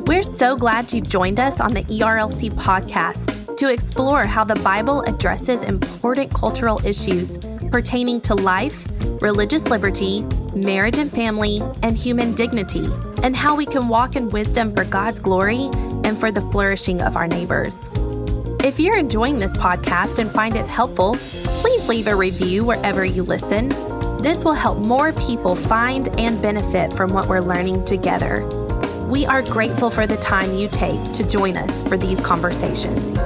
We're so glad you've joined us on the ERLC podcast to explore how the Bible addresses important cultural issues pertaining to life, religious liberty, marriage and family, and human dignity, and how we can walk in wisdom for God's glory and for the flourishing of our neighbors. If you're enjoying this podcast and find it helpful, please leave a review wherever you listen. This will help more people find and benefit from what we're learning together. We are grateful for the time you take to join us for these conversations.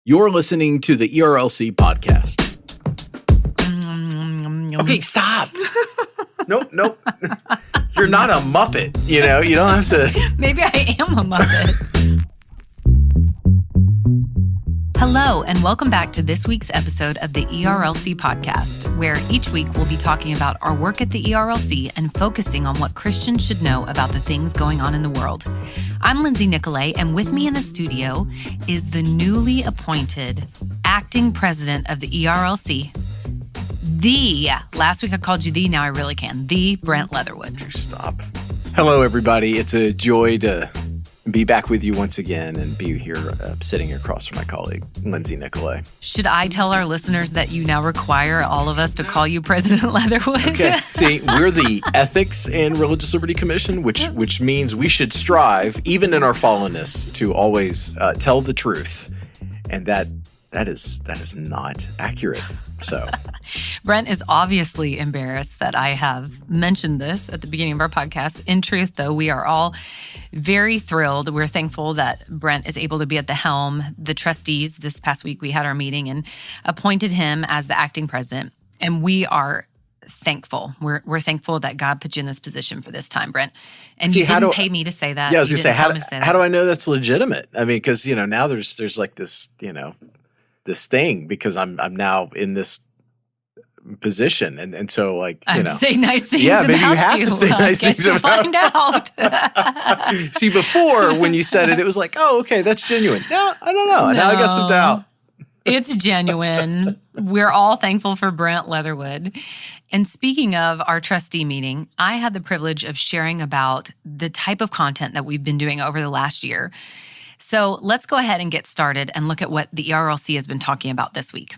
You're listening to the ERLC podcast. Okay, stop. Nope. You're not a Muppet, you know? You don't have to. Maybe I am a Muppet. Hello, and welcome back to this week's episode of the ERLC podcast, where each week we'll be talking about our work at the ERLC and focusing on what Christians should know about the things going on in the world. I'm Lindsay Nicolay, and with me in the studio is the newly appointed acting president of the ERLC, last week I called you now I really can, the Brent Leatherwood. Stop. Hello, everybody. It's a joy to be back with you once again and be here sitting across from my colleague, Lindsay Nicolay. Should I tell our listeners that you now require all of us to call you President Leatherwood? Okay. See, we're the Ethics and Religious Liberty Commission, which means we should strive, even in our fallenness, to always tell the truth. And that is not accurate. So Brent is obviously embarrassed that I have mentioned this at the beginning of our podcast. In truth, though, we are all very thrilled. We're thankful that Brent is able to be at the helm. The trustees, this past week, we had our meeting and appointed him as the acting president. And we are thankful. We're thankful that God put you in this position for this time, Brent. And you didn't pay me to say that. Yeah, I was going to say, how do I know that's legitimate? I mean, because, now there's like this, this thing because I'm now in this position. And so like, I'm saying nice things about maybe you. Have to say nice things about find out. See, before when you said it was like, oh, okay, that's genuine. Now, I don't know. Now I got some doubt. It's genuine. We're all thankful for Brent Leatherwood. And speaking of our trustee meeting, I had the privilege of sharing about the type of content that we've been doing over the last year. So let's go ahead and get started and look at what the ERLC has been talking about this week.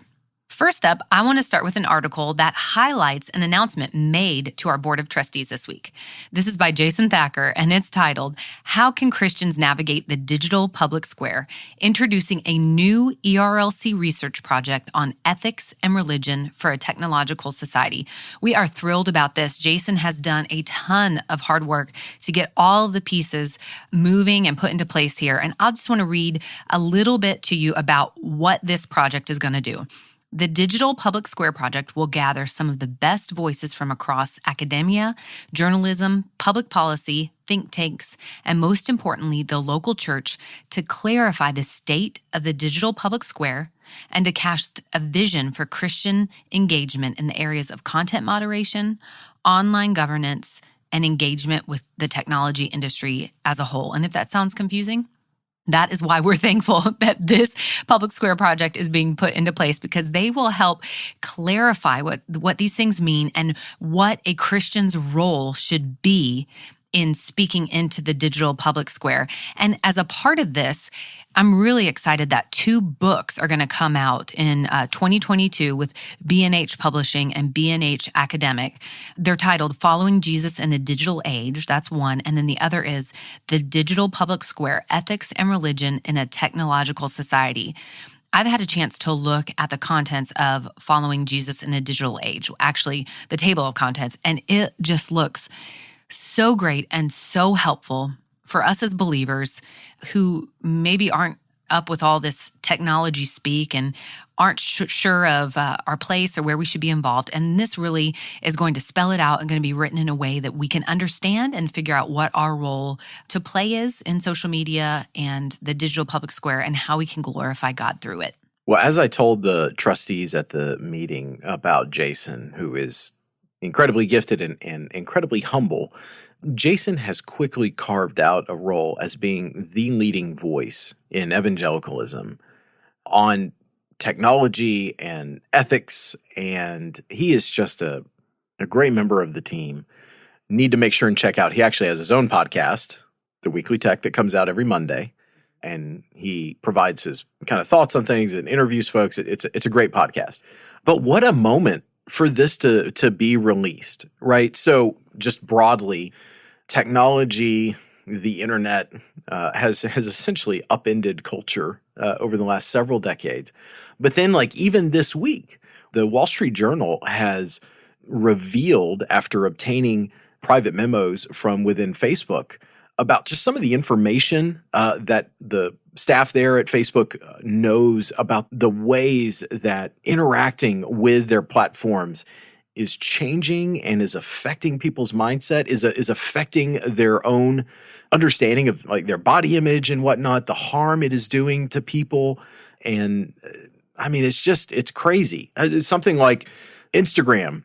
First up, I want to start with an article that highlights an announcement made to our Board of Trustees this week. This is by Jason Thacker, and it's titled, How Can Christians Navigate the Digital Public Square? Introducing a new ERLC research project on ethics and religion for a technological society. We are thrilled about this. Jason has done a ton of hard work to get all of the pieces moving and put into place here. And I just want to read a little bit to you about what this project is going to do. The Digital Public Square Project will gather some of the best voices from across academia, journalism, public policy, think tanks, and most importantly, the local church to clarify the state of the digital public square and to cast a vision for Christian engagement in the areas of content moderation, online governance, and engagement with the technology industry as a whole. And if that sounds confusing, that is why we're thankful that this Public Square project is being put into place, because they will help clarify what these things mean and what a Christian's role should be in speaking into the digital public square. And as a part of this, I'm really excited that 2 books are going to come out in 2022 with B&H Publishing and B&H Academic. They're titled Following Jesus in a Digital Age. That's one. And then the other is The Digital Public Square, Ethics and Religion in a Technological Society. I've had a chance to look at the contents of Following Jesus in a Digital Age, actually the table of contents, and it just looks so great and so helpful for us as believers who maybe aren't up with all this technology speak and aren't sure of our place or where we should be involved. And this really is going to spell it out and going to be written in a way that we can understand and figure out what our role to play is in social media and the digital public square and how we can glorify God through it. Well, as I told the trustees at the meeting about Jason, who is incredibly gifted and incredibly humble, Jason has quickly carved out a role as being the leading voice in evangelicalism on technology and ethics, and he is just a great member of the team. Need to make sure and check out. He actually has his own podcast, The Weekly Tech, that comes out every Monday, and he provides his kind of thoughts on things and interviews folks. It's a great podcast. But what a moment for this to be released, right? So just broadly, technology, the internet has essentially upended culture over the last several decades. But then, like, even this week, the Wall Street Journal has revealed, after obtaining private memos from within Facebook, about just some of the information that the staff there at Facebook knows about the ways that interacting with their platforms is changing and is affecting people's mindset, is affecting their own understanding of like their body image and whatnot, the harm it is doing to people. And I mean, it's crazy. It's something like Instagram.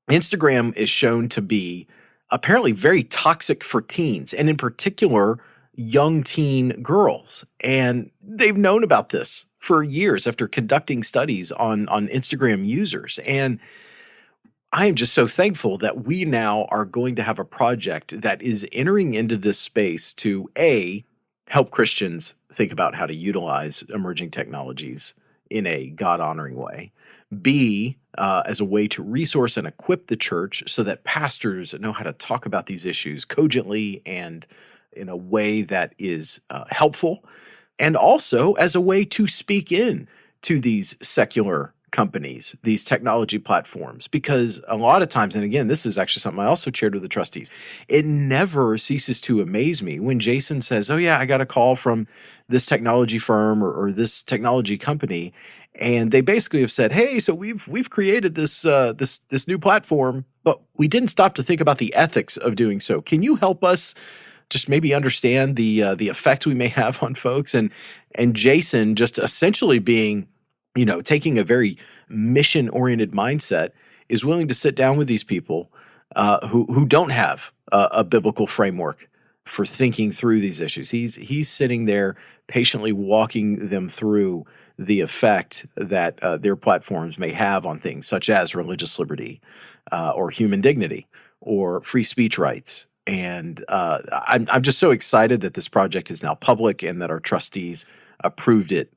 Instagram is shown to be apparently very toxic for teens, and in particular, young teen girls. And they've known about this for years after conducting studies on Instagram users. And I am just so thankful that we now are going to have a project that is entering into this space to A, help Christians think about how to utilize emerging technologies in a God-honoring way. B, as a way to resource and equip the church so that pastors know how to talk about these issues cogently and in a way that is helpful, and also as a way to speak in to these secular companies, these technology platforms, because a lot of times, and again, this is actually something I also shared with the trustees, it never ceases to amaze me when Jason says, oh yeah, I got a call from this technology firm or this technology company, and they basically have said, hey, so we've created this this new platform, but we didn't stop to think about the ethics of doing so. Can you help us just maybe understand the effect we may have on folks? And Jason just essentially being, taking a very mission-oriented mindset, is willing to sit down with these people who don't have a biblical framework for thinking through these issues. He's sitting there patiently walking them through the effect that their platforms may have on things such as religious liberty or human dignity or free speech rights. And I'm just so excited that this project is now public and that our trustees approved it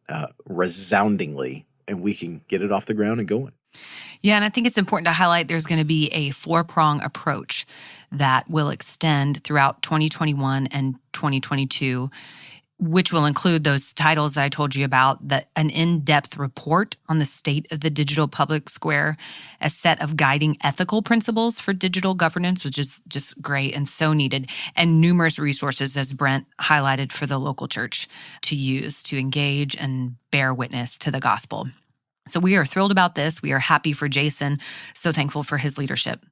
resoundingly, and we can get it off the ground and going. Yeah, and I think it's important to highlight there's going to be a four-prong approach that will extend throughout 2021 and 2022, which will include those titles that I told you about, an in-depth report on the state of the digital public square, a set of guiding ethical principles for digital governance, which is just great and so needed, and numerous resources, as Brent highlighted, for the local church to use to engage and bear witness to the gospel. So we are thrilled about this. We are happy for Jason, so thankful for his leadership.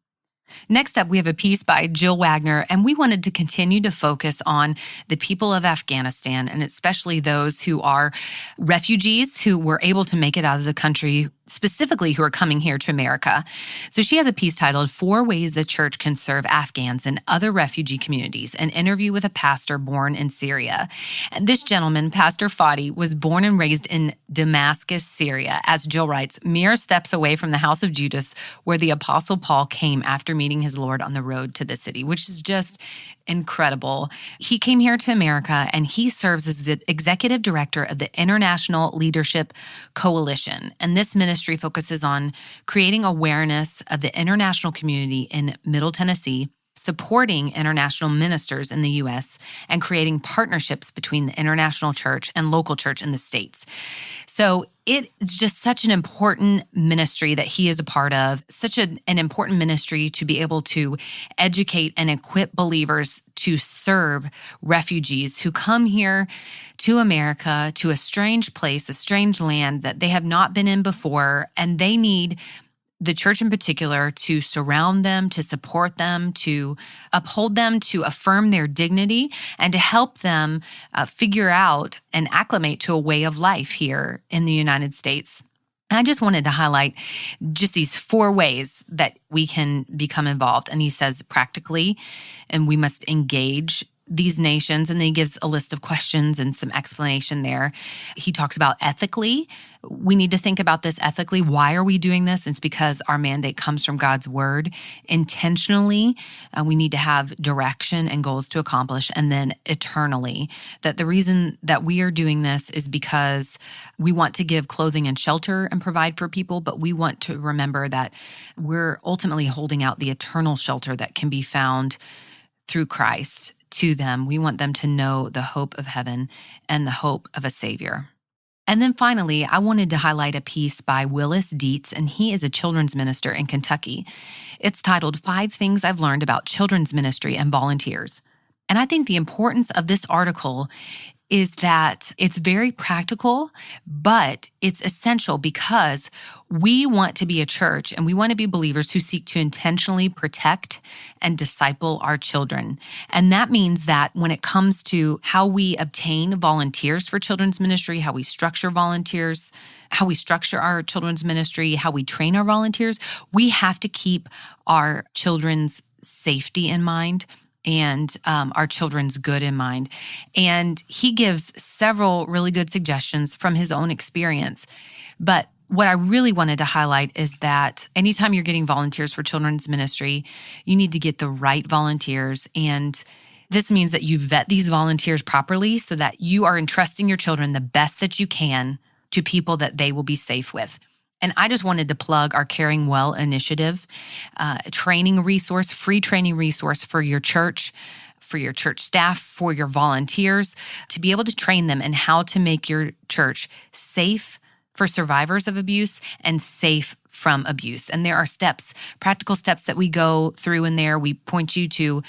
Next up, we have a piece by Jill Wagner, and we wanted to continue to focus on the people of Afghanistan, and especially those who are refugees who were able to make it out of the country, specifically who are coming here to America. So she has a piece titled 4 Ways the Church Can Serve Afghans and Other Refugee Communities, an interview with a pastor born in Syria. And this gentleman, Pastor Fadi, was born and raised in Damascus, Syria, as Jill writes, mere steps away from the house of Judas, where the Apostle Paul came after meeting his Lord on the road to the city, which is just incredible. He came here to America, and he serves as the executive director of the International Leadership Coalition. And this ministry focuses on creating awareness of the international community in Middle Tennessee, supporting international ministers in the U.S., and creating partnerships between the international church and local church in the States. So it is just such an important ministry that he is a part of, such an important ministry to be able to educate and equip believers to serve refugees who come here to America, to a strange place, a strange land that they have not been in before, and they need the church in particular to surround them, to support them, to uphold them, to affirm their dignity, and to help them figure out and acclimate to a way of life here in the United States. I just wanted to highlight just these 4 ways that we can become involved. And he says practically, and we must engage these nations. And then he gives a list of questions and some explanation there. He talks about ethically. We need to think about this ethically. Why are we doing this? It's because our mandate comes from God's word. Intentionally, we need to have direction and goals to accomplish. And then eternally, that the reason that we are doing this is because we want to give clothing and shelter and provide for people, but we want to remember that we're ultimately holding out the eternal shelter that can be found through Christ to them. We want them to know the hope of heaven and the hope of a Savior. And then finally, I wanted to highlight a piece by Willis Dietz, and he is a children's minister in Kentucky. It's titled 5 Things I've Learned About Children's Ministry and Volunteers. And I think the importance of this article is that it's very practical, but it's essential because we want to be a church and we want to be believers who seek to intentionally protect and disciple our children. And that means that when it comes to how we obtain volunteers for children's ministry, how we structure volunteers, how we structure our children's ministry, how we train our volunteers, we have to keep our children's safety in mind and our children's good in mind. And he gives several really good suggestions from his own experience. But what I really wanted to highlight is that anytime you're getting volunteers for children's ministry, you need to get the right volunteers. And this means that you vet these volunteers properly so that you are entrusting your children the best that you can to people that they will be safe with. And I just wanted to plug our Caring Well initiative, training resource, free training resource for your church staff, for your volunteers, to be able to train them in how to make your church safe for survivors of abuse and safe from abuse. And there are steps, practical steps that we go through in there. We point you to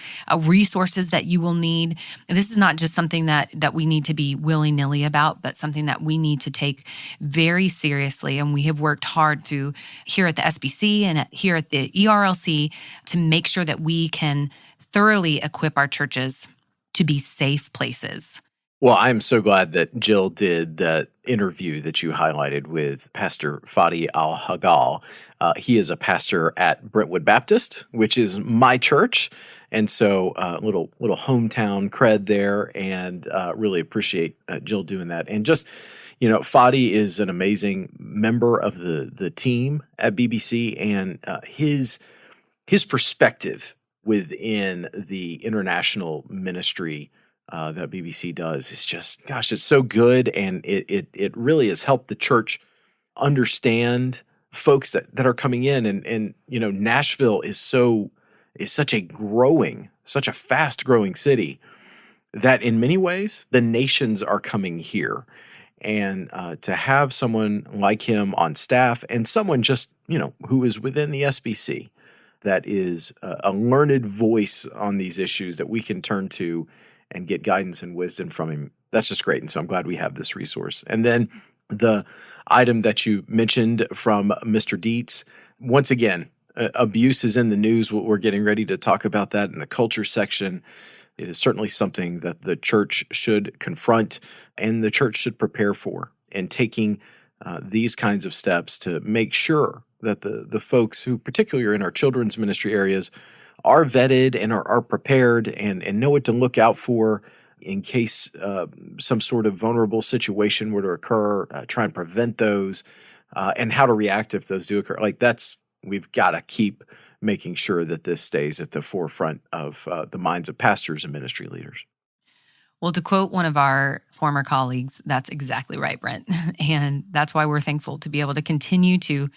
resources that you will need. This is not just something that we need to be willy-nilly about, but something that we need to take very seriously. And we have worked hard through here at the SBC and here at the ERLC to make sure that we can thoroughly equip our churches to be safe places. Well, I'm so glad that Jill did that interview that you highlighted with Pastor Fadi Al-Hagal. He is a pastor at Brentwood Baptist, which is my church. And so little hometown cred there, and really appreciate Jill doing that. And just, Fadi is an amazing member of the team at BBC, and his perspective within the international ministry that BBC does is just, gosh, it's so good. And it really has helped the church understand folks that are coming in. And Nashville is such a fast growing city that in many ways the nations are coming here. And to have someone like him on staff and someone just, who is within the SBC that is a learned voice on these issues that we can turn to and get guidance and wisdom from him. That's just great. And so I'm glad we have this resource. And then the item that you mentioned from Mr. Dietz, once again, abuse is in the news. We're getting ready to talk about that in the culture section. It is certainly something that the church should confront and the church should prepare for, and taking these kinds of steps to make sure that the folks who particularly are in our children's ministry areas are vetted and are prepared and know what to look out for in case some sort of vulnerable situation were to occur, try and prevent those, and how to react if those do occur. We've got to keep making sure that this stays at the forefront of the minds of pastors and ministry leaders. Well, to quote one of our former colleagues, that's exactly right, Brent. And that's why we're thankful to be able to continue to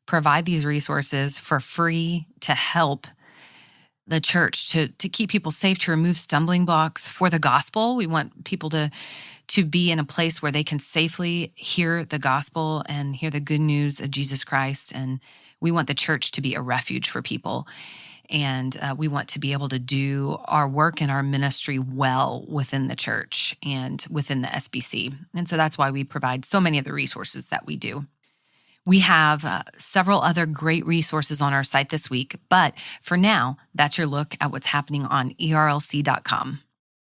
provide these resources for free to help the church to keep people safe, to remove stumbling blocks for the gospel. We want people to be in a place where they can safely hear the gospel and hear the good news of Jesus Christ. And we want the church to be a refuge for people. And we want to be able to do our work and our ministry well within the church and within the SBC. And so that's why we provide so many of the resources that we do. We have several other great resources on our site this week, but for now, that's your look at what's happening on ERLC.com.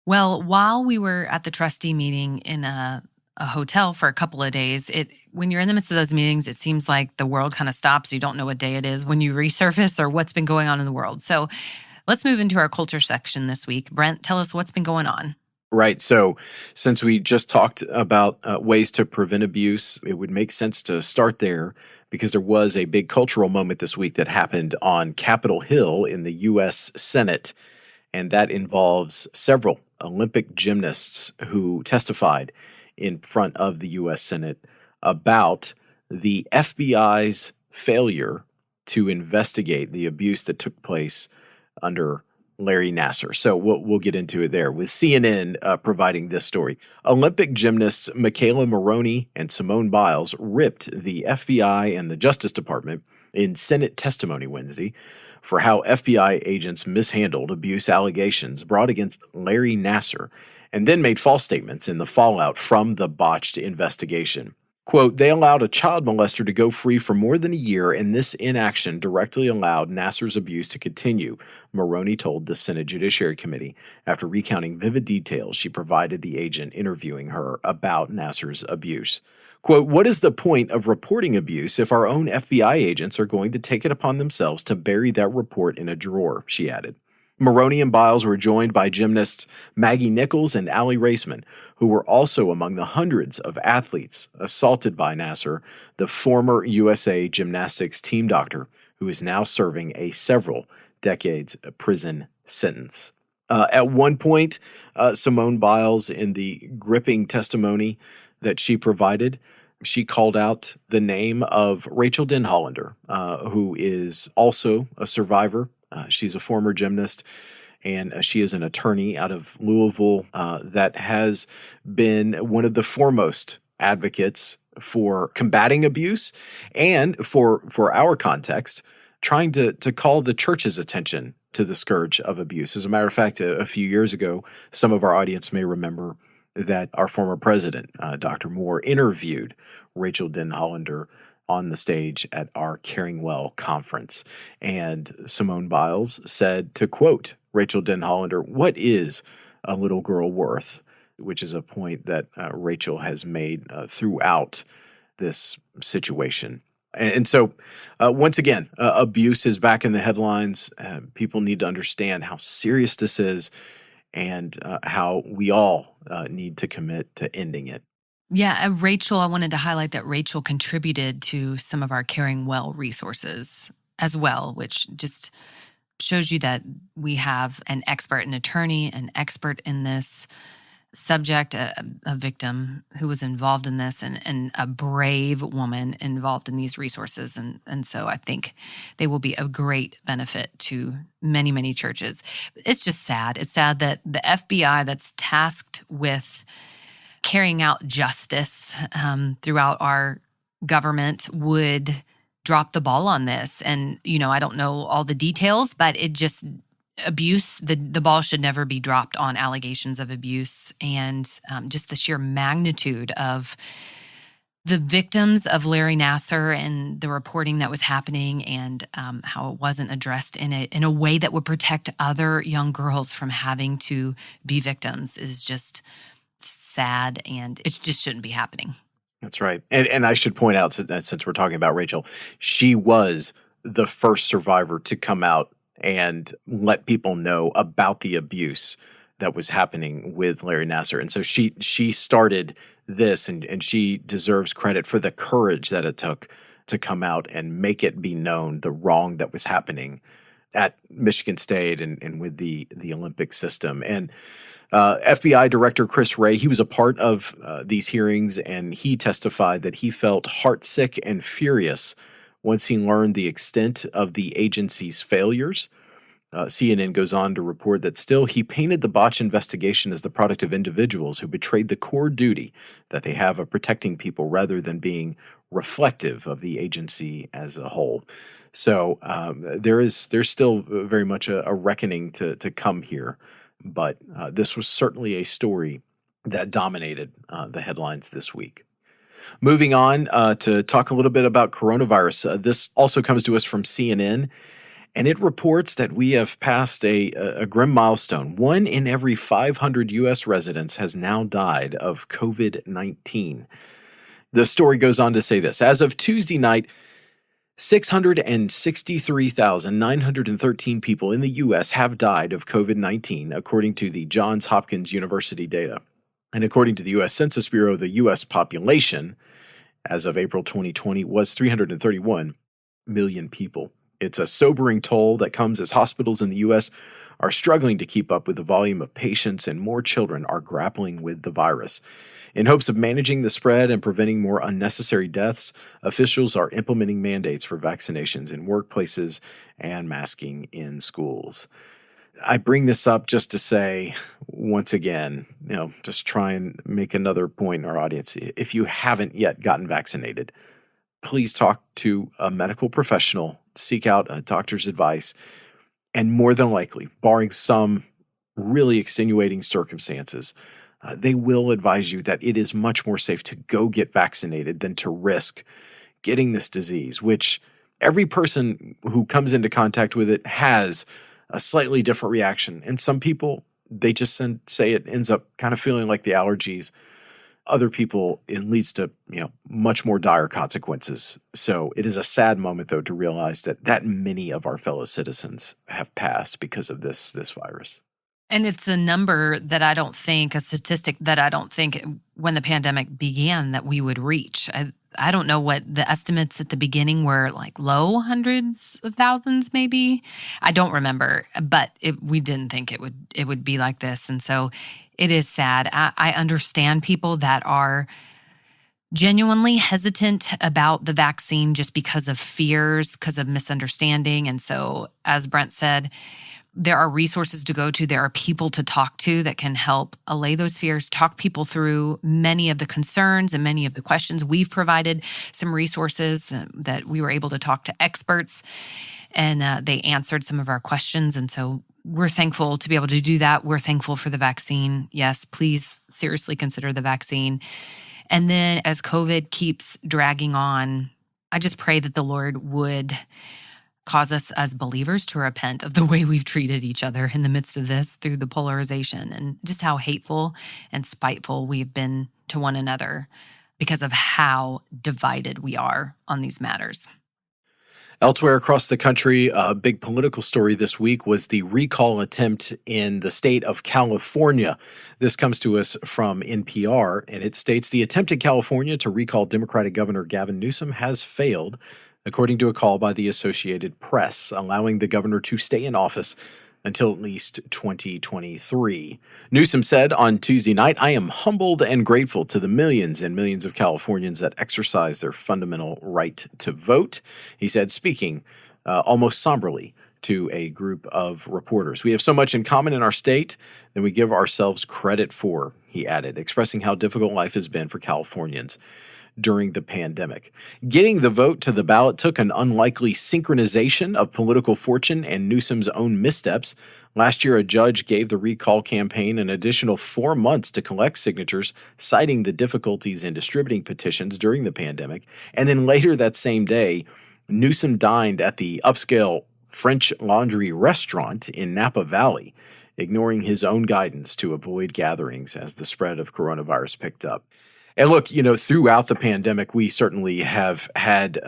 Well, while we were at the trustee meeting in a a hotel for a couple of days, when you're in the midst of those meetings, it seems like the world kind of stops. You don't know what day it is when you resurface or what's been going on in the world. So let's move into our culture section this week. Brent, tell us what's been going on. Right. So since we just talked about ways to prevent abuse, it would make sense to start there because there was a big cultural moment this week that happened on Capitol Hill in the U.S. Senate, and that involves several Olympic gymnasts who testified in front of the U.S. Senate about the FBI's failure to investigate the abuse that took place under Larry Nassar. So we'll get into it there with CNN providing this story. Olympic gymnasts Michaela Maroney and Simone Biles ripped the FBI and the Justice Department in Senate testimony Wednesday for how FBI agents mishandled abuse allegations brought against Larry Nassar and then made false statements in the fallout from the botched investigation. Quote, they allowed a child molester to go free for more than a year, and this inaction directly allowed Nassar's abuse to continue, Maroney told the Senate Judiciary Committee after recounting vivid details she provided the agent interviewing her about Nassar's abuse. Quote, what is the point of reporting abuse if our own FBI agents are going to take it upon themselves to bury that report in a drawer, she added. Maroney and Biles were joined by gymnasts Maggie Nichols and Allie Raceman, who were also among the hundreds of athletes assaulted by Nassar, the former USA gymnastics team doctor who is now serving a several decades prison sentence. At one point, Simone Biles, in the gripping testimony that she provided, she called out the name of Rachel Denhollander, who is also a survivor. She's a former gymnast, and she is an attorney out of Louisville that has been one of the foremost advocates for combating abuse and for our context, trying to call the church's attention to the scourge of abuse. As a matter of fact, a few years ago, some of our audience may remember that our former president, Dr. Moore, interviewed Rachel Denhollander on the stage at our Caring Well conference. And Simone Biles said, to quote Rachel Denhollander, what is a little girl worth? Which is a point that Rachel has made throughout this situation. And so, once again, abuse is back in the headlines. People need to understand how serious this is and how we all need to commit to ending it. Yeah, Rachel, I wanted to highlight that Rachel contributed to some of our Caring Well resources as well, which just shows you that we have an expert, an attorney, an expert in this subject, a victim who was involved in this, and a brave woman involved in these resources. And so I think they will be of great benefit to many, many churches. It's just sad. It's sad that the FBI that's tasked with carrying out justice throughout our government would drop the ball on this. And, I don't know all the details, but it just abuse, the ball should never be dropped on allegations of abuse. And just the sheer magnitude of the victims of Larry Nassar and the reporting that was happening and how it wasn't addressed in a way that would protect other young girls from having to be victims is just sad, and it just shouldn't be happening. That's right. And I should point out that since we're talking about Rachel, she was the first survivor to come out and let people know about the abuse that was happening with Larry Nassar. And so she started this, and she deserves credit for the courage that it took to come out and make it be known the wrong that was happening at Michigan State and with the Olympic system. And FBI Director Chris Wray, he was a part of these hearings, and he testified that he felt heartsick and furious once he learned the extent of the agency's failures. CNN goes on to report that still he painted the botch investigation as the product of individuals who betrayed the core duty that they have of protecting people rather than being reflective of the agency as a whole. So there's still very much a reckoning to come here. But this was certainly a story that dominated the headlines this week. Moving on to talk a little bit about coronavirus. This also comes to us from CNN. And it reports that we have passed a grim milestone. 1 in every 500 U.S. residents has now died of COVID-19. The story goes on to say this. As of Tuesday night, 663,913 people in the U.S. have died of COVID-19, according to the Johns Hopkins University data. And according to the U.S. Census Bureau, the U.S. population, as of April 2020, was 331 million people. It's a sobering toll that comes as hospitals in the U.S. are struggling to keep up with the volume of patients, and more children are grappling with the virus. In hopes of managing the spread and preventing more unnecessary deaths, officials are implementing mandates for vaccinations in workplaces and masking in schools. I bring this up just to say, once again, just try and make another point in our audience. If you haven't yet gotten vaccinated, please talk to a medical professional, seek out a doctor's advice, and more than likely, barring some really extenuating circumstances, they will advise you that it is much more safe to go get vaccinated than to risk getting this disease, which every person who comes into contact with it has a slightly different reaction. And some people, they just say it ends up kind of feeling like the allergies. Other people, it leads to, much more dire consequences. So it is a sad moment, though, to realize that many of our fellow citizens have passed because of this virus. And it's a number that a statistic that I don't think when the pandemic began that we would reach. I don't know what the estimates at the beginning were, like low hundreds of thousands, maybe. I don't remember, but we didn't think it would be like this. And so it is sad. I understand people that are genuinely hesitant about the vaccine just because of fears, because of misunderstanding. And so, as Brent said, there are resources to go to. There are people to talk to that can help allay those fears, talk people through many of the concerns and many of the questions. We've provided some resources that we were able to talk to experts, and they answered some of our questions. And so we're thankful to be able to do that. We're thankful for the vaccine. Yes, please seriously consider the vaccine. And then as COVID keeps dragging on, I just pray that the Lord would cause us as believers to repent of the way we've treated each other in the midst of this through the polarization and just how hateful and spiteful we've been to one another because of how divided we are on these matters. Elsewhere across the country, a big political story this week was the recall attempt in the state of California. This comes to us from NPR, and it states the attempt in California to recall Democratic Governor Gavin Newsom has failed, according to a call by the Associated Press, allowing the governor to stay in office until at least 2023. Newsom said on Tuesday night, "I am humbled and grateful to the millions and millions of Californians that exercise their fundamental right to vote," he said, speaking almost somberly to a group of reporters. "We have so much in common in our state that we give ourselves credit for," he added, expressing how difficult life has been for Californians during the pandemic. Getting the vote to the ballot took an unlikely synchronization of political fortune and Newsom's own missteps. Last year, a judge gave the recall campaign an additional 4 months to collect signatures, citing the difficulties in distributing petitions during the pandemic. And then later that same day, Newsom dined at the upscale French Laundry restaurant in Napa Valley, ignoring his own guidance to avoid gatherings as the spread of coronavirus picked up. And look, throughout the pandemic, we certainly have had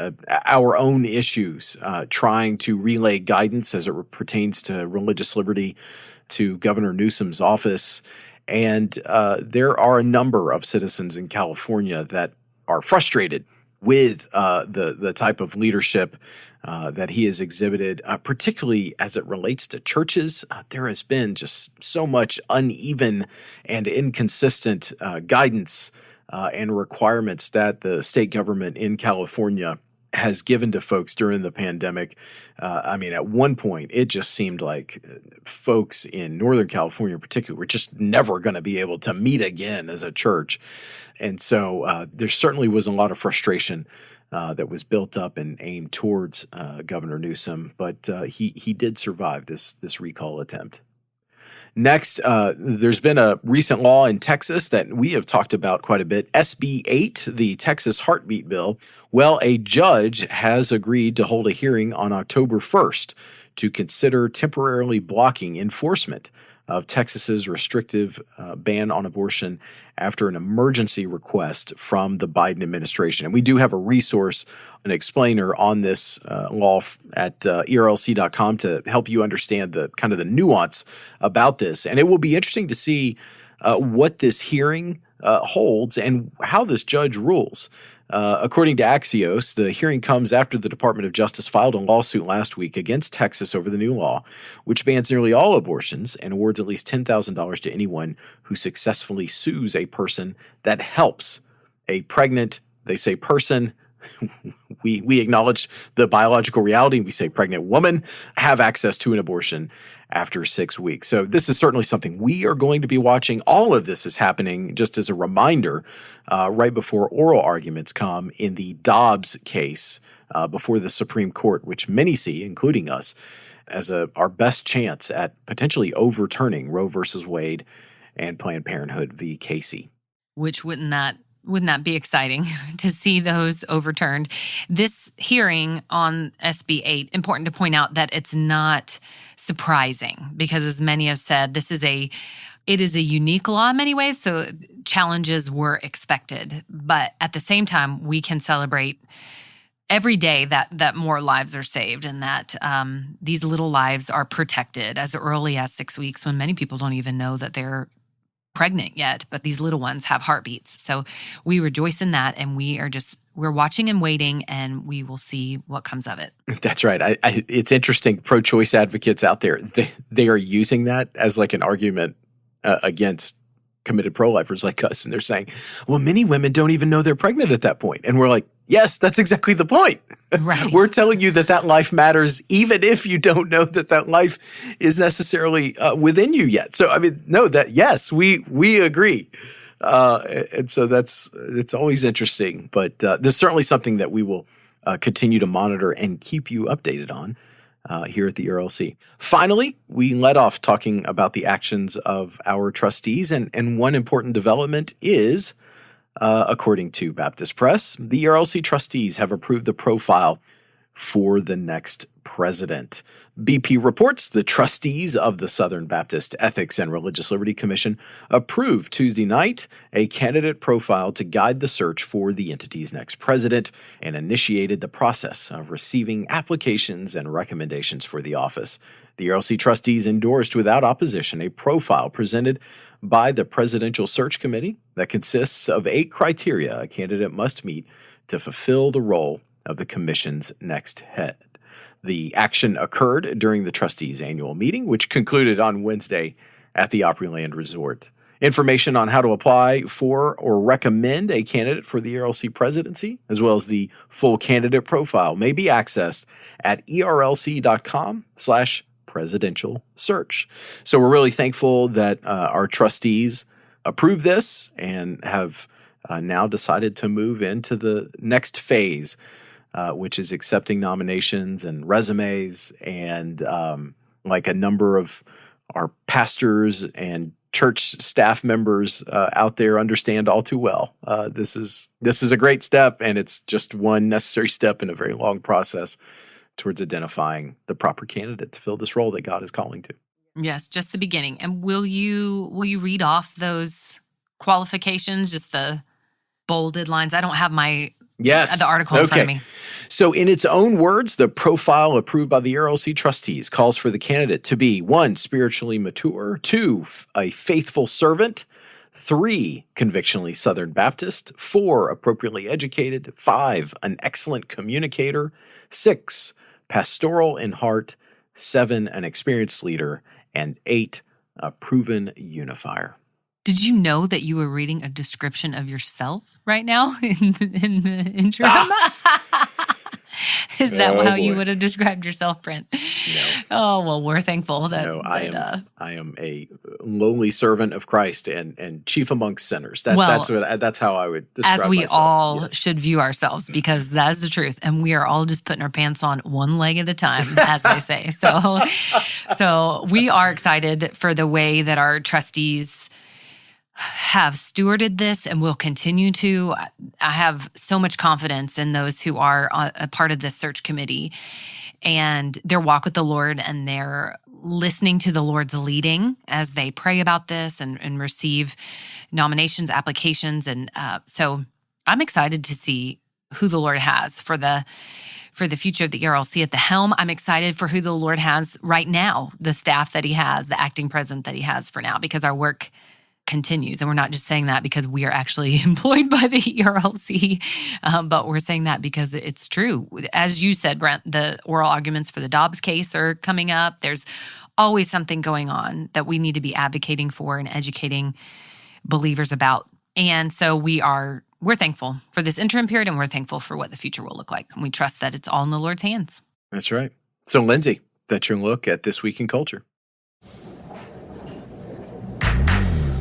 our own issues trying to relay guidance as it pertains to religious liberty to Governor Newsom's office. And there are a number of citizens in California that are frustrated with the type of leadership that he has exhibited, particularly as it relates to churches. There has been just so much uneven and inconsistent guidance and requirements that the state government in California has given to folks during the pandemic. At one point, it just seemed like folks in Northern California in particular were just never going to be able to meet again as a church. And so there certainly was a lot of frustration that was built up and aimed towards Governor Newsom, but he did survive this recall attempt. Next, there's been a recent law in Texas that we have talked about quite a bit, SB 8, the Texas Heartbeat Bill. Well, a judge has agreed to hold a hearing on October 1st to consider temporarily blocking enforcement of Texas's restrictive ban on abortion after an emergency request from the Biden administration. And we do have a resource, an explainer on this law at ERLC.com to help you understand the kind of the nuance about this. And it will be interesting to see what this hearing holds and how this judge rules. According to Axios, the hearing comes after the Department of Justice filed a lawsuit last week against Texas over the new law, which bans nearly all abortions and awards at least $10,000 to anyone who successfully sues a person that helps a pregnant, they say person, we acknowledge the biological reality, we say pregnant woman, have access to an abortion after 6 weeks. So this is certainly something we are going to be watching. All of this is happening, just as a reminder, right before oral arguments come in the Dobbs case before the Supreme Court, which many see, including us, as our best chance at potentially overturning Roe versus Wade and Planned Parenthood v. Casey. Which wouldn't that be exciting to see those overturned? This hearing on SB 8, important to point out that it's not surprising because, as many have said, it is a unique law in many ways, so challenges were expected. But at the same time, we can celebrate every day that more lives are saved and that these little lives are protected as early as 6 weeks, when many people don't even know that they're pregnant yet, but these little ones have heartbeats. So we rejoice in that, and we're watching and waiting, and we will see what comes of it. That's right. It's interesting. Pro-choice advocates out there, they are using that as like an argument against committed pro-lifers like us. And they're saying, well, many women don't even know they're pregnant at that point. And we're like, yes, that's exactly the point. Right. We're telling you that life matters, even if you don't know that life is necessarily within you yet. So, I mean, no, yes, we agree. And so it's always interesting. But this is certainly something that we will continue to monitor and keep you updated on here at the ERLC. Finally, we let off talking about the actions of our trustees. And one important development is, according to Baptist Press, the ERLC trustees have approved the profile for the next president. BP reports the trustees of the Southern Baptist Ethics and Religious Liberty Commission approved Tuesday night a candidate profile to guide the search for the entity's next president and initiated the process of receiving applications and recommendations for the office. The ERLC trustees endorsed without opposition a profile presented by the Presidential Search Committee that consists of 8 criteria a candidate must meet to fulfill the role of the commission's next head. The action occurred during the trustees' annual meeting, which concluded on Wednesday at the Opryland Resort. Information on how to apply for or recommend a candidate for the ERLC presidency, as well as the full candidate profile, may be accessed at erlc.com/presidential search. So we're really thankful that our trustees approved this and have now decided to move into the next phase, which is accepting nominations and resumes, and like a number of our pastors and church staff members out there understand all too well. This is a great step, and it's just one necessary step in a very long process towards identifying the proper candidate to fill this role that God is calling to. Yes, just the beginning. And will you read off those qualifications, just the bolded lines? I don't have the article in front of me. So in its own words, the profile approved by the ERLC trustees calls for the candidate to be 1, spiritually mature, 2, a faithful servant, 3, convictionally Southern Baptist, 4, appropriately educated, 5, an excellent communicator, 6, pastoral in heart, 7, an experienced leader, and 8, a proven unifier. Did you know that you were reading a description of yourself right now in the intro? Is that how you would have described yourself, Brent? No. Oh, well, we're thankful that. No, I am a lowly servant of Christ and chief amongst sinners. That's how I would describe myself. As we all should view ourselves, because that is the truth. And we are all just putting our pants on one leg at a time, as they say. So we are excited for the way that our trustees have stewarded this and will continue to. I have so much confidence in those who are a part of this search committee. and their walk with the Lord, and they're listening to the Lord's leading as they pray about this and receive nominations, applications. And so I'm excited to see who the Lord has for the future of the ERLC at the helm. I'm excited for who the Lord has right now, the staff that he has, the acting president that he has for now, because our work continues. And we're not just saying that because we are actually employed by the ERLC, but we're saying that because it's true. As you said, Brent, the oral arguments for the Dobbs case are coming up. There's always something going on that we need to be advocating for and educating believers about. And so we're thankful for this interim period, and we're thankful for what the future will look like. And we trust that it's all in the Lord's hands. That's right. So, Lindsay, that's your look at This Week in Culture.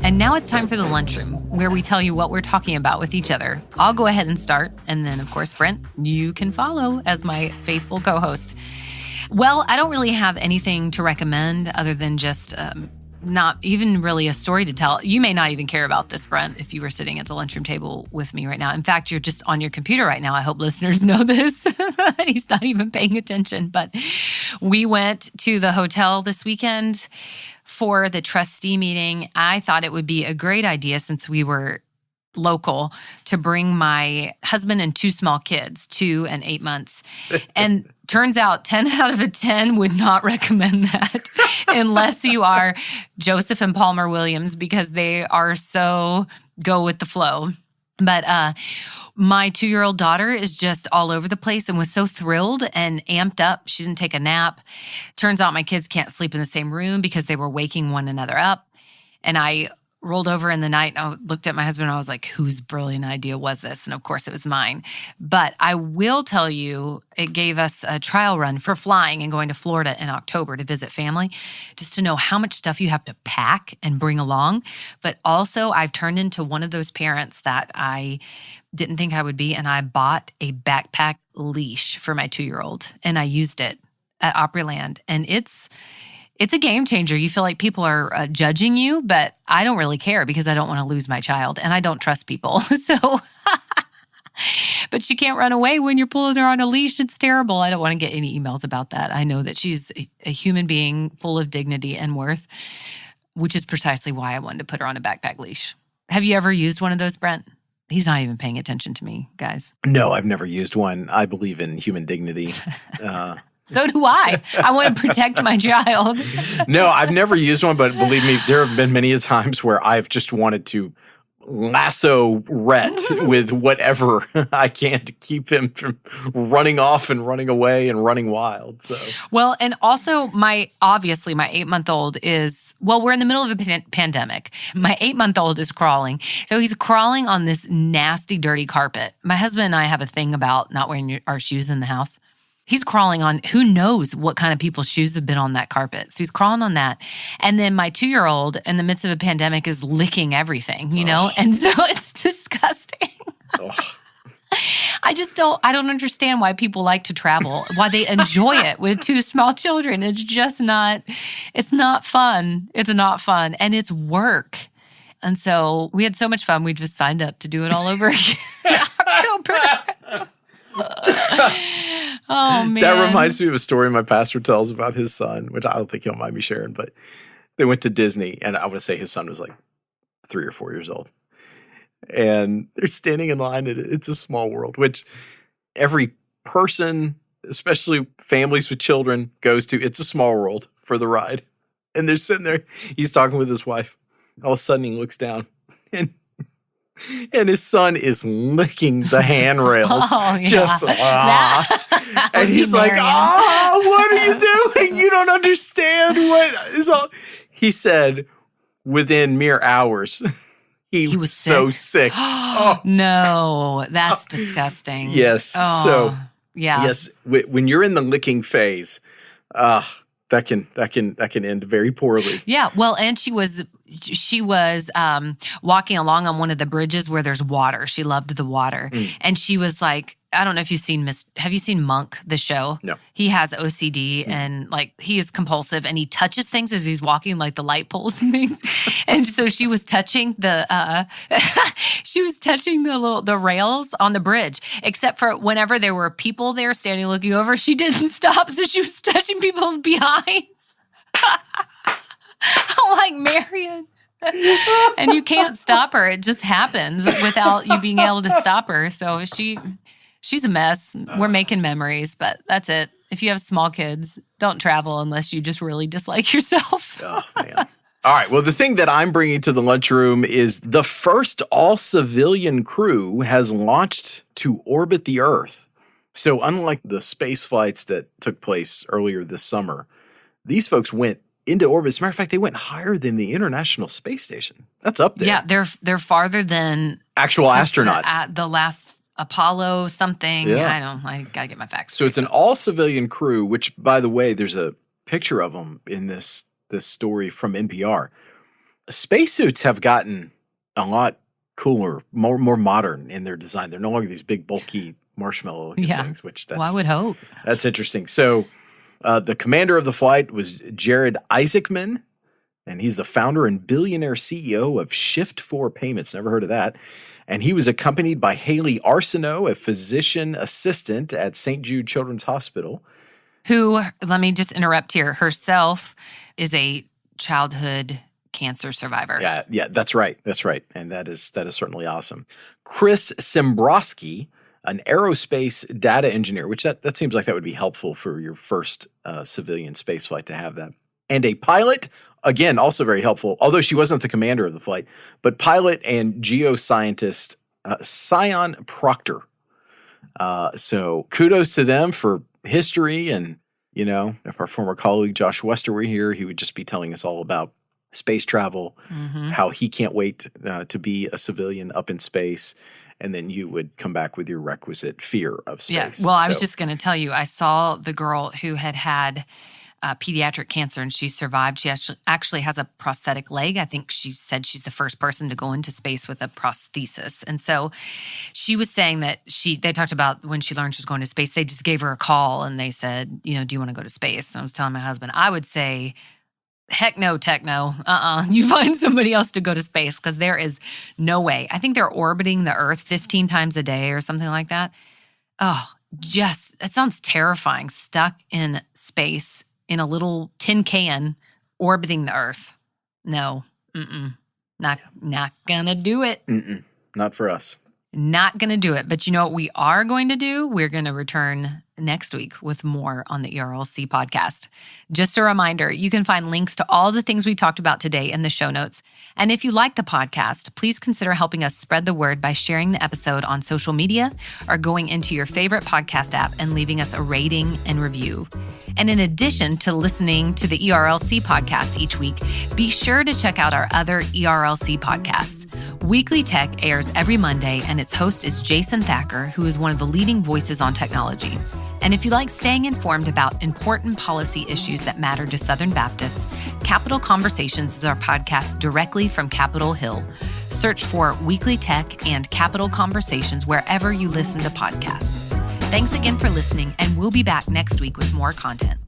And now it's time for the Lunchroom, where we tell you what we're talking about with each other. I'll go ahead and start. And then, of course, Brent, you can follow as my faithful co-host. Well, I don't really have anything to recommend other than just not even really a story to tell. You may not even care about this, Brent, if you were sitting at the lunchroom table with me right now. In fact, you're just on your computer right now. I hope listeners know this. He's not even paying attention. But we went to the hotel this weekend for the trustee meeting. I thought it would be a great idea, since we were local, to bring my husband and 2 small kids, 2 and 8 months. And turns out 10 out of 10 would not recommend that unless you are Joseph and Palmer Williams, because they are so go with the flow. But my 2-year-old daughter is just all over the place and was so thrilled and amped up. She didn't take a nap. Turns out my kids can't sleep in the same room because they were waking one another up. And I rolled over in the night and I looked at my husband and I was like, whose brilliant idea was this? And of course it was mine. But I will tell you, it gave us a trial run for flying and going to Florida in October to visit family, just to know how much stuff you have to pack and bring along. But also I've turned into one of those parents that I didn't think I would be. And I bought a backpack leash for my 2-year-old and I used it at Opryland. And it's a game changer. You feel like people are judging you, but I don't really care because I don't want to lose my child and I don't trust people. So, but she can't run away when you're pulling her on a leash. It's terrible. I don't want to get any emails about that. I know that she's a human being full of dignity and worth, which is precisely why I wanted to put her on a backpack leash. Have you ever used one of those, Brent? He's not even paying attention to me, guys. No, I've never used one. I believe in human dignity. So do I. I want to protect my child. No, I've never used one, but believe me, there have been many times where I've just wanted to lasso Rhett with whatever I can to keep him from running off and running away and running wild. So, well, and also my 8-month-old is, well, we're in the middle of a pandemic. My 8-month-old is crawling. So he's crawling on this nasty, dirty carpet. My husband and I have a thing about not wearing our shoes in the house. He's crawling on, who knows what kind of people's shoes have been on that carpet. So he's crawling on that. And then my 2-year-old, in the midst of a pandemic, is licking everything, you know? And so it's disgusting. I don't understand why people like to travel, why they enjoy it with 2 small children. It's just not, it's not fun. It's not fun. And it's work. And so we had so much fun. We just signed up to do it all over again in October. Oh, man. That reminds me of a story my pastor tells about his son, which I don't think he'll mind me sharing, but they went to Disney, and I want to say his son was like 3 or 4 years old. And they're standing in line at It's a Small World, which every person, especially families with children, goes to It's a Small World for the ride. And they're sitting there. He's talking with his wife. All of a sudden, he looks down, and his son is licking the handrails. Oh, yeah. Just, and he's like, what are you doing? You don't understand what is all. He said within mere hours, he was so sick. Oh. No, that's disgusting. Yes. Oh, so, yeah. Yes, when you're in the licking phase, that can end very poorly. Yeah. Well, and she was she was walking along on one of the bridges where there's water. She loved the water. And she was like, I don't know if you've seen have you seen Monk, the show? No. He has OCD and like he is compulsive and he touches things as he's walking, like the light poles and things. And so she was touching the the rails on the bridge, except for whenever there were people there standing looking over, she didn't stop. So she was touching people's behinds. I'm like, Marion. And you can't stop her. It just happens without you being able to stop her. So she's a mess. We're making memories, but that's it. If you have small kids, don't travel unless you just really dislike yourself. Oh, man. All right. Well, the thing that I'm bringing to the lunchroom is the first all-civilian crew has launched to orbit the Earth. So unlike the space flights that took place earlier this summer, these folks went into orbit. As a matter of fact, they went higher than the International Space Station. That's up there. Yeah, they're farther than actual astronauts. The last Apollo something. Yeah. I gotta get my facts So it's an all-civilian crew, which, by the way, there's a picture of them in this story from NPR. Spacesuits have gotten a lot cooler, more modern in their design. They're no longer these big, bulky marshmallow things, which well, I would hope. That's interesting. So the commander of the flight was Jared Isaacman, and he's the founder and billionaire CEO of Shift4 Payments. Never heard of that. And he was accompanied by Haley Arsenault, a physician assistant at St. Jude Children's Hospital. Who, let me just interrupt here, herself is a childhood cancer survivor. Yeah, that's right. And that is certainly awesome. Chris Sembrowski, an aerospace data engineer, which that seems like that would be helpful for your first civilian spaceflight to have that. And a pilot, again, also very helpful, although she wasn't the commander of the flight, but pilot and geoscientist Sion Proctor. So kudos to them for history. And, you know, if our former colleague Josh Wester were here, he would just be telling us all about space travel, how he can't wait to be a civilian up in space. And then you would come back with your requisite fear of space. Yeah. Well, I was just going to tell you, I saw the girl who had pediatric cancer and she survived. She actually has a prosthetic leg. I think she said she's the first person to go into space with a prosthesis. And so she was saying that they talked about when she learned she was going to space, they just gave her a call and they said, you know, do you want to go to space? And I was telling my husband, I would say, heck no, techno. You find somebody else to go to space because there is no way. I think they're orbiting the Earth 15 times a day or something like that. Oh, that sounds terrifying. Stuck in space in a little tin can orbiting the Earth. No, not gonna do it. Not for us. Not gonna do it. But you know what we are going to do? We're going to return next week with more on the ERLC podcast. Just a reminder, you can find links to all the things we talked about today in the show notes. And if you like the podcast, please consider helping us spread the word by sharing the episode on social media or going into your favorite podcast app and leaving us a rating and review. And in addition to listening to the ERLC podcast each week, be sure to check out our other ERLC podcasts. Weekly Tech airs every Monday, and its host is Jason Thacker, who is one of the leading voices on technology. And if you like staying informed about important policy issues that matter to Southern Baptists, Capitol Conversations is our podcast directly from Capitol Hill. Search for Weekly Tech and Capitol Conversations wherever you listen to podcasts. Thanks again for listening, and we'll be back next week with more content.